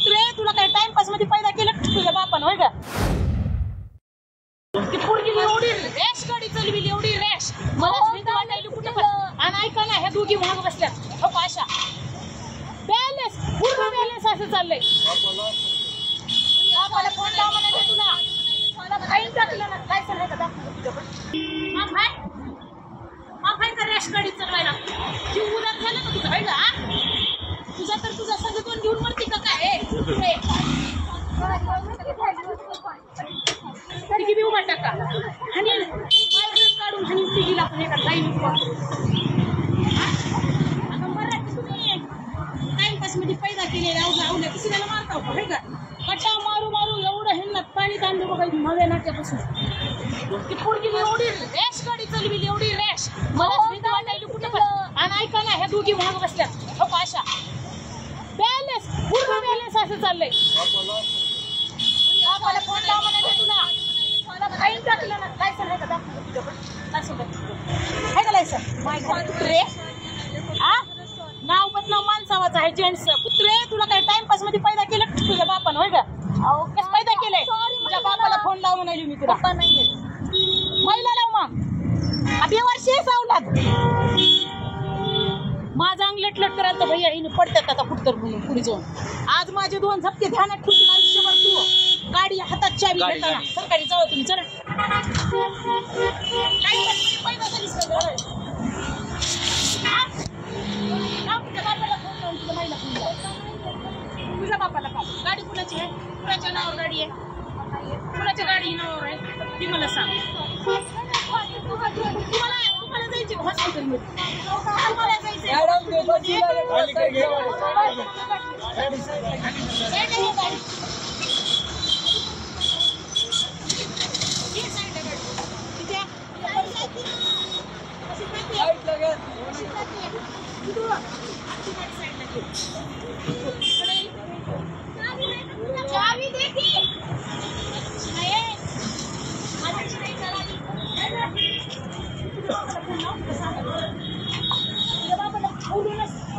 कुत्रे तुला काय टाइमपास मध्ये पैदा केलं तुझ्या बापानं होय का? ती पोरगी एवढी रॅश गाडी चालविली, एवढी रॅश मला भीती वाटायली कुठं पण. आणि ऐका ना, ह्या दोघी महाग बसल्या हो अशा बॅलन्स पूर्ण बॅलन्स असं चाललंय. बापाला फोन लाव म्हणाले तुला काही टाकलं ना काय चाललंय का दाखव तुझ्याकडे माफ आहे का रॅश गाडी चालवायला? जीव उदार झाला का तुझा? का तुझा तर तुझा सगळं कोण घेऊन मरती का काय? तिघी उभा टाका आणि काढून आणि तिघीला पण एका लाईन टाइमपास मध्ये पैदा केलेला आवल्या किसीला मारता होता का? कटा मारू मारू एवढं हेल्ला पाणी तांदूळ बघा नव्या नाट्यापासून. ती पोरगी एवढी रॅश गाडी चालविली, एवढी रॅश मला भीती वाटायली कुठं पण. आणि ऐका ना, ह्या दोघी महाग बसल्या हो अशा बॅलन्स पूर्ण बॅलन्स असं चाललंय. बापाला फोन लाव म्हणाले तुला काही टाकलं ना काय चाललंय का दाखव तुझ्याकडे काय सांगत आहे का लायसन माय कुत्रे नाव बदनाव माणसावाचं आहे जेंट्स. कुत्रे तुला काय टाइमपास मध्ये पैदा केलं तुझ्या बापानं होय का? कसं पैदा केलंय? तुझ्या बापाला फोन लाव म्हणाली मी तुला. महिला लाव मग बेवर्षी सावलात माझा अंग लटलट करायला तर भैया हिने पडतात आता कुठतर म्हणून पुढे जाऊन. आज माझे दोन झपके ध्यानात ठेवतील आयुष्यभर. तू गाडी हातात चावी घेताना सरकारी जाऊ तुम्ही चल पैदा झालीस तुझ्या बापाला का गाडी कुणाची आहे? कुणाच्या नावावर गाडी आहे? कुणाच्या गाडी नावावर आहे ती मला सांग. तुम्हाला जायची हॉस्पिटलमध्ये तुम्हाला जायचं चावी देखी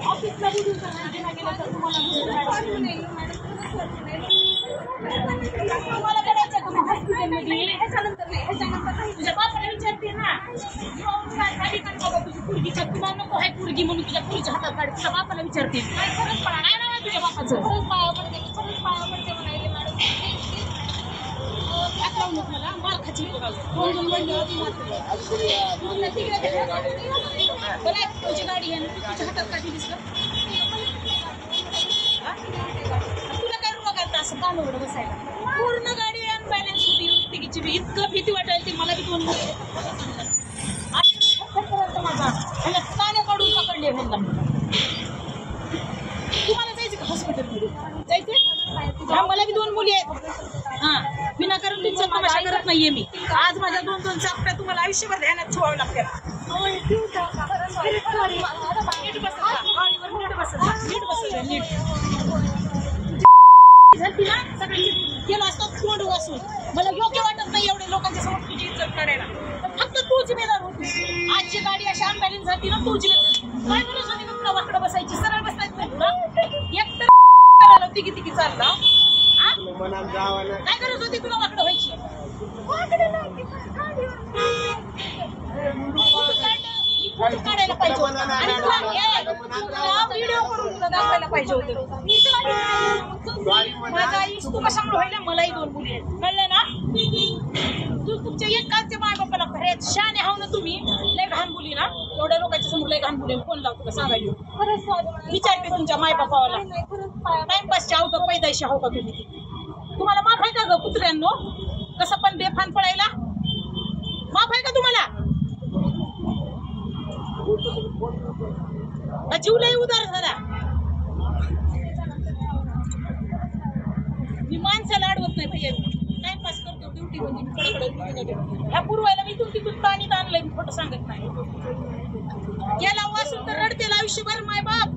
ऑफिसला बोलून तुम्हाला करायचं का हॉस्पिटलमध्ये? तुझ्या बापाला विचारते ना तुझी पुरगीच्या तुला नको आहे पुरगी म्हणून तुझ्या पुरीच्या हातात काढ. तुझ्या बापाला विचारते काय फरक पडा काय नाव आहे तुझ्या बापाचं? पाया पडते म्हणाले मॅडम मला मार खाची तुझी गाडी आहे तुझ्या हातात काढलीस का? तुला काय रुपा करता असं कान उघडं बसायला? पूर्ण गाडी अनबॅलन्स होती तिकीची बी इतकं भीती वाटायला ती मला बी दोन माझा ह्याला काने काढून पकडले ह्याला. तुम्हाला जायचं का हॉस्पिटलमध्ये? जायचंय? मला बी दोन मुली आहेत. हा विनाकारण तुमचा तमाशा करत नाहीये मी. आज माझ्या दोन दोन चापट्या तुम्हाला आयुष्यभर ध्यानात ठेवावं लागतात. केलं असतं तोंड वाचून मला योग्य वाटत नाही एवढे लोकांच्या समोर तुझी इज्जत काढायला. फक्त तू जिम्मेदार होती. आजची गाडी अशी अनबॅलन्स झाली ना तू जिम्मेदार. काय म्हणत होती तुला वाकडं बसायची सरळ बसायचं नाही तुला? एकतर तिघी चालला काय गरज होती तुला वाकडं व्हायची? काढायला पाहिजे आणि तुला व्हिडिओ करून तुला दाखवायला पाहिजे होतं. माझा आई तू कशामुळे व्हायला? मलाही दोन मुली आहेत कळलं ना? तू तुमच्या एकाच्या माय बापाला खऱ्यात शाने हाव ना तुम्ही. लय घाण बोली ना एवढ्या लोकांच्या समोर लय घाण बोली फोन लावतो का सांगायला? विचारते तुमच्या माय बापाला टाइमपासचे आहो का पैदाशी आहो का तुम्ही? तुम्हाला माफ आहे का ग कुत्र्यांनो? कसं पण बेफान पडायला माफ आहे का तुम्हाला? जीव लय उदार झाला. मी माणसाला अडवत नाही भैया. टाइमपास करतो ड्युटी मध्ये ह्या पूर्वायला मी तुमची पाणी आणलंय मी खोटं सांगत नाही. गेला वासून तर रडतेल आयुष्यभर माय बाप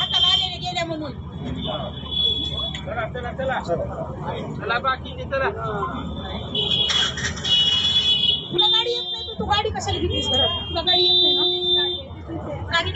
हाताला आलेले गेल्या म्हणून. चला बाकी तुला गाडी येत नाही तू गाडी कशाला घेतलीस? तुला गाडी येत नाही ना? गाडी